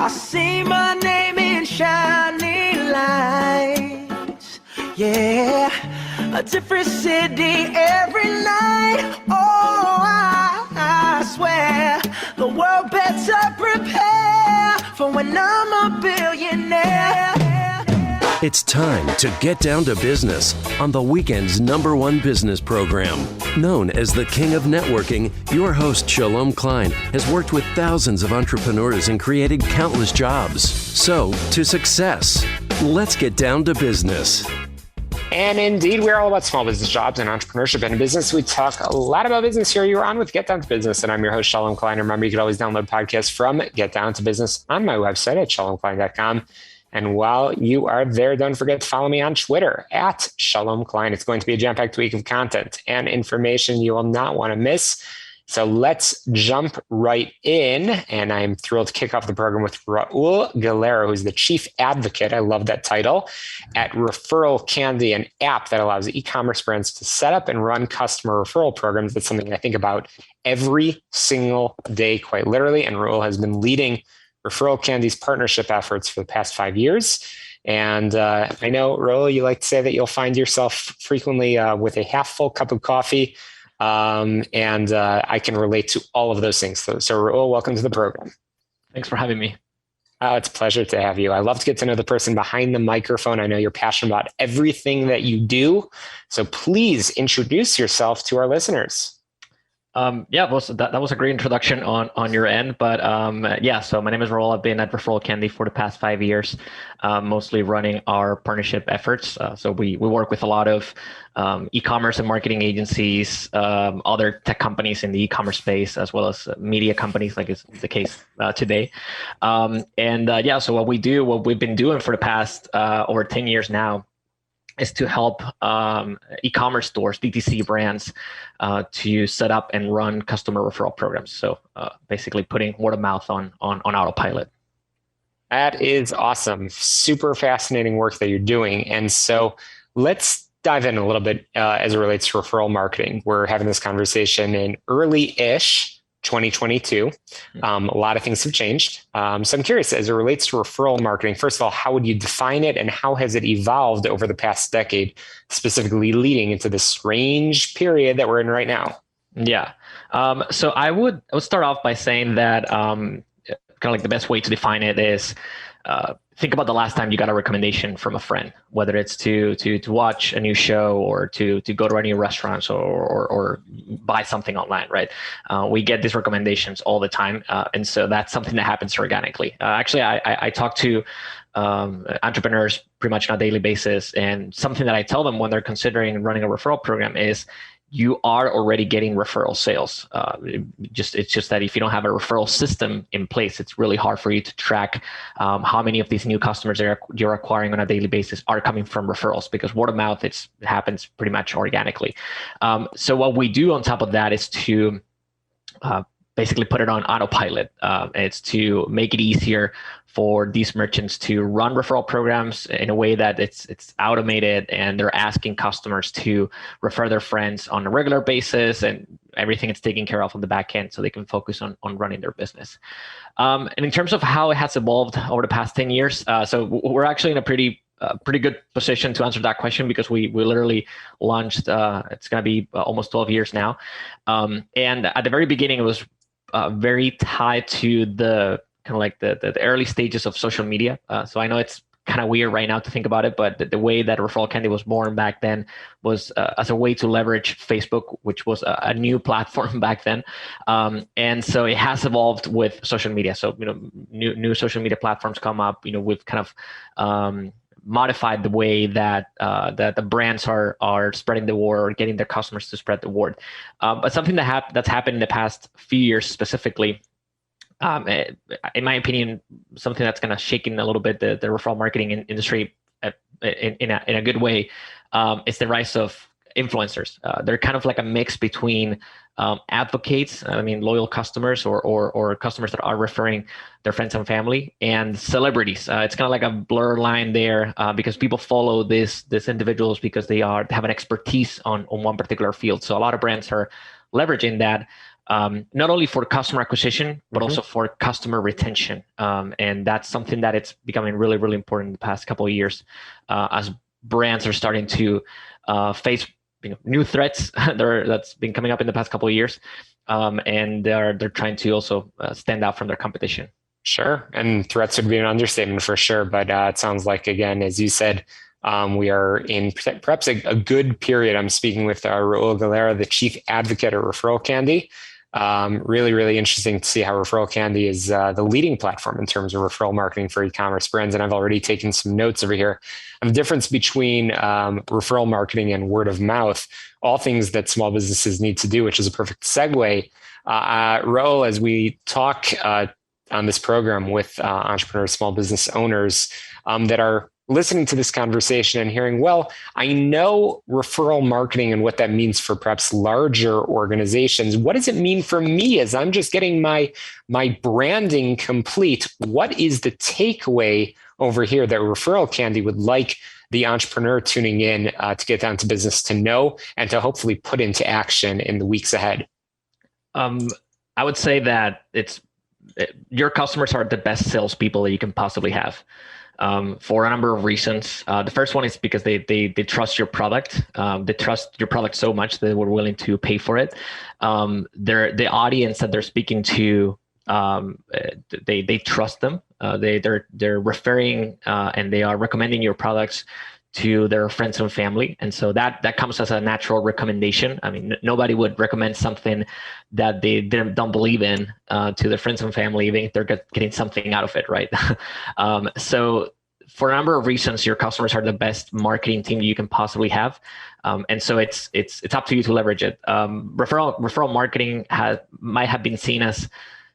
I see my name in shining lights. Yeah, a different city every night. Oh, I swear the world better prepare for when I'm a billionaire. It's time to get down to business on the weekend's #1 business program. Known as the King of Networking, your host, Shalom Klein, has worked with thousands of entrepreneurs and created countless jobs. So, to success. Let's get down to business. And indeed, we're all about small business jobs and entrepreneurship and business. We talk a lot about business here. You're on with Get Down to Business, and I'm your host, Shalom Klein. Remember, you can always download podcasts from Get Down to Business on my website at shalomklein.com. And while you are there, don't forget to follow me on Twitter at Shalom Klein. It's going to be a jam-packed week of content and information you will not want to miss. So let's jump right in. And I'm thrilled to kick off the program with Raul Galera, who's the chief advocate. I love that title at Referral Candy, an app that allows e-commerce brands to set up and run customer referral programs. That's something I think about every single day, quite literally. And Raul has been leading Referral Candy's partnership efforts for the past 5 years. And I know, Raul, you like to say that you'll find yourself frequently with a half full cup of coffee. And I can relate to all of those things. So Raul, welcome to the program. Thanks for having me. It's a pleasure to have you. I love to get to know the person behind the microphone. I know you're passionate about everything that you do. So please introduce yourself to our listeners. That was a great introduction on your end. But so my name is Raul. I've been at Referral Candy for the past 5 years, mostly running our partnership efforts. So we work with a lot of e-commerce and marketing agencies, other tech companies in the e-commerce space, as well as media companies, like is the case today. So what we've been doing for the past over 10 years now is to help e-commerce stores, DTC brands, to set up and run customer referral programs. So basically putting word of mouth on autopilot. That is awesome. Super fascinating work that you're doing. And so let's dive in a little bit as it relates to referral marketing. We're having this conversation in early-ish 2022. A lot of things have changed. So I'm curious, as it relates to referral marketing, first of all, how would you define it and how has it evolved over the past decade, specifically leading into this strange period that we're in right now? Yeah. So I would start off by saying that kind of like the best way to define it is think about the last time you got a recommendation from a friend, whether it's to watch a new show or to go to a new restaurant or buy something online, right? We get these recommendations all the time. And so that's something that happens organically. Actually, I talk to entrepreneurs pretty much on a daily basis. And something that I tell them when they're considering running a referral program is you are already getting referral sales. It's just that if you don't have a referral system in place, it's really hard for you to track how many of these new customers that you're acquiring on a daily basis are coming from referrals, because word of mouth, it happens pretty much organically. So what we do on top of that is to basically put it on autopilot. It's to make it easier for these merchants to run referral programs in a way that it's automated and they're asking customers to refer their friends on a regular basis, and everything is taken care of on the back end so they can focus on running their business. And in terms of how it has evolved over the past 10 years, so we're actually in a pretty good position to answer that question, because we literally launched, it's going to be almost 12 years now. And at the very beginning, it was very tied to the kind of like the early stages of social media. So I know it's kind of weird right now to think about it, but the way that Referral Candy was born back then was as a way to leverage Facebook, which was a new platform back then. And so it has evolved with social media. So, new social media platforms come up, we've kind of modified the way that the brands are spreading the word or getting their customers to spread the word. But something that's happened in the past few years specifically, in my opinion, something that's kind of shaking a little bit the referral marketing industry in a good way, is the rise of influencers. They're kind of like a mix between advocates, loyal customers or customers that are referring their friends and family, and celebrities. It's kind of like a blur line there, because people follow these individuals because they have an expertise on one particular field. So a lot of brands are leveraging that not only for customer acquisition, but also for customer retention. And that's something that it's becoming really, really important in the past couple of years as brands are starting to face new threats that's been coming up in the past couple of years. And they're trying to also stand out from their competition. Sure. And threats would be an understatement for sure. But it sounds like, again, as you said, we are in perhaps a good period. I'm speaking with Raul Galera, the chief advocate at Referral Candy. Really, really interesting to see how Referral Candy is the leading platform in terms of referral marketing for e-commerce brands. And I've already taken some notes over here of the difference between referral marketing and word of mouth, all things that small businesses need to do, which is a perfect segue. Raul, as we talk on this program with entrepreneurs, small business owners that are listening to this conversation and hearing, well, I know referral marketing and what that means for perhaps larger organizations. What does it mean for me as I'm just getting my branding complete? What is the takeaway over here that Referral Candy would like the entrepreneur tuning in to get down to business to know and to hopefully put into action in the weeks ahead? I would say that your customers are the best salespeople that you can possibly have. For a number of reasons. The first one is because they trust your product. They trust your product so much that they were willing to pay for it. The audience that they're speaking to, they trust them. They're referring and they are recommending your products to their friends and family. And so that comes as a natural recommendation. I mean, nobody would recommend something that they don't believe in to their friends and family, even if they're getting something out of it, right? So for a number of reasons, your customers are the best marketing team you can possibly have. And so it's up to you to leverage it. Referral marketing might have been seen as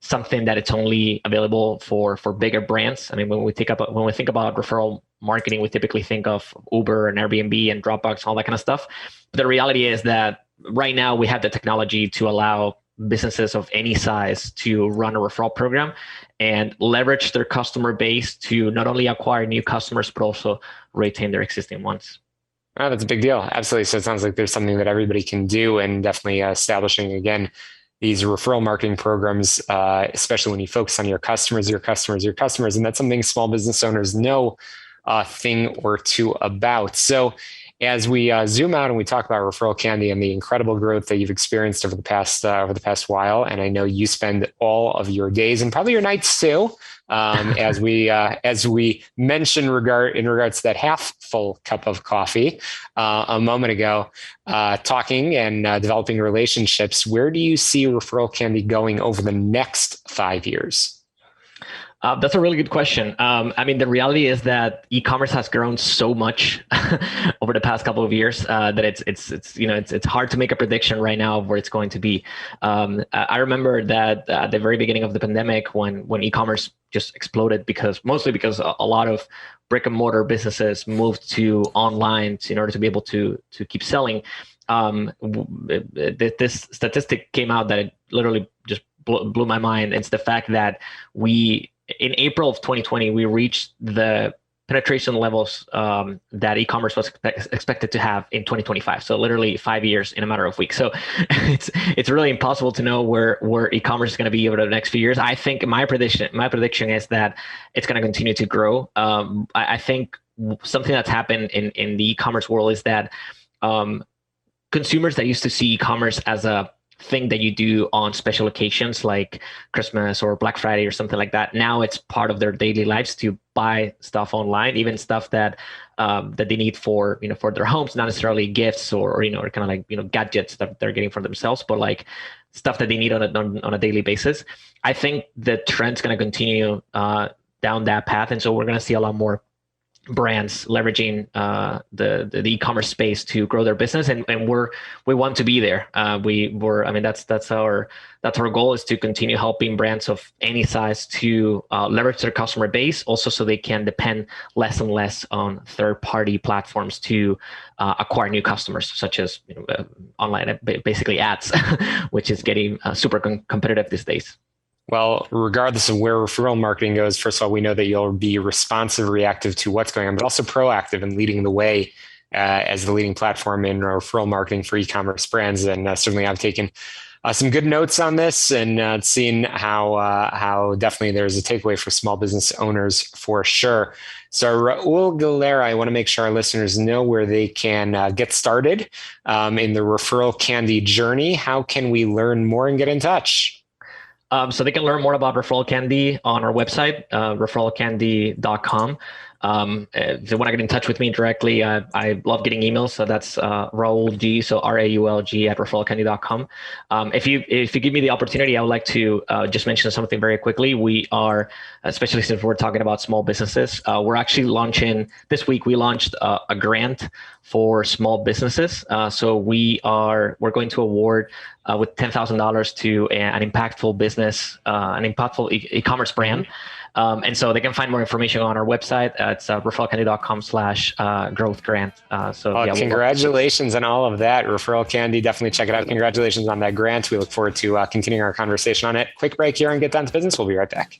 something that it's only available for bigger brands. I mean, when we think about referral marketing, we typically think of Uber and Airbnb and Dropbox, all that kind of stuff. But the reality is that right now we have the technology to allow businesses of any size to run a referral program and leverage their customer base to not only acquire new customers, but also retain their existing ones. Oh, that's a big deal. Absolutely. So it sounds like there's something that everybody can do, and definitely establishing, again, these referral marketing programs, especially when you focus on your customers. And that's something small business owners know a thing or two about. So as we zoom out and we talk about Referral Candy and the incredible growth that you've experienced over the past while, and I know you spend all of your days and probably your nights too, as we mentioned in regards to that half full cup of coffee a moment ago, talking and developing relationships. Where do you see Referral Candy going over the next 5 years? That's a really good question. I mean, the reality is that e-commerce has grown so much over the past couple of years that it's hard to make a prediction right now of where it's going to be. I remember that at the very beginning of the pandemic, when e-commerce just exploded, mostly because a lot of brick and mortar businesses moved to online in order to be able to keep selling. This statistic came out that it literally just blew my mind. It's the fact that in April of 2020, we reached the penetration levels that e-commerce was expected to have in 2025. So literally 5 years in a matter of weeks. So it's really impossible to know where e-commerce is going to be over the next few years. I think my prediction is that it's going to continue to grow. I think something that's happened in the e-commerce world is that consumers that used to see e-commerce as a thing that you do on special occasions like Christmas or Black Friday or something like that, now it's part of their daily lives to buy stuff online, even stuff that they need for their homes, not necessarily gifts or kind of like gadgets that they're getting for themselves, but like stuff that they need on a daily basis. I think the trend's going to continue down that path, and so we're going to see a lot more brands leveraging the e-commerce space to grow their business, and we want to be there. That's our goal, is to continue helping brands of any size to leverage their customer base, also so they can depend less and less on third-party platforms to acquire new customers, such as online, basically ads, which is getting super competitive these days. Well, regardless of where referral marketing goes, first of all, we know that you'll be responsive, reactive to what's going on, but also proactive and leading the way as the leading platform in referral marketing for e-commerce brands. And certainly I've taken some good notes on this and seeing how definitely there's a takeaway for small business owners for sure. So Raul, Galera, I want to make sure our listeners know where they can get started in the referral candy journey. How can we learn more and get in touch? So they can learn more about Referral Candy on our website, referralcandy.com. If they want to get in touch with me directly, I love getting emails. So that's Raul G, so RAULG at referralcandy.com. If you give me the opportunity, I would like to just mention something very quickly. We are, especially since we're talking about small businesses, we're actually launching this week. We launched a grant for small businesses. So we're going to award with $10,000 to an impactful business, an impactful e-commerce brand. And so they can find more information on our website. It's referralcandy.com/growth grant. Congratulations on all of that. Referral Candy, definitely check it out. Congratulations on that grant. We look forward to continuing our conversation on it. Quick break here and get down to business. We'll be right back.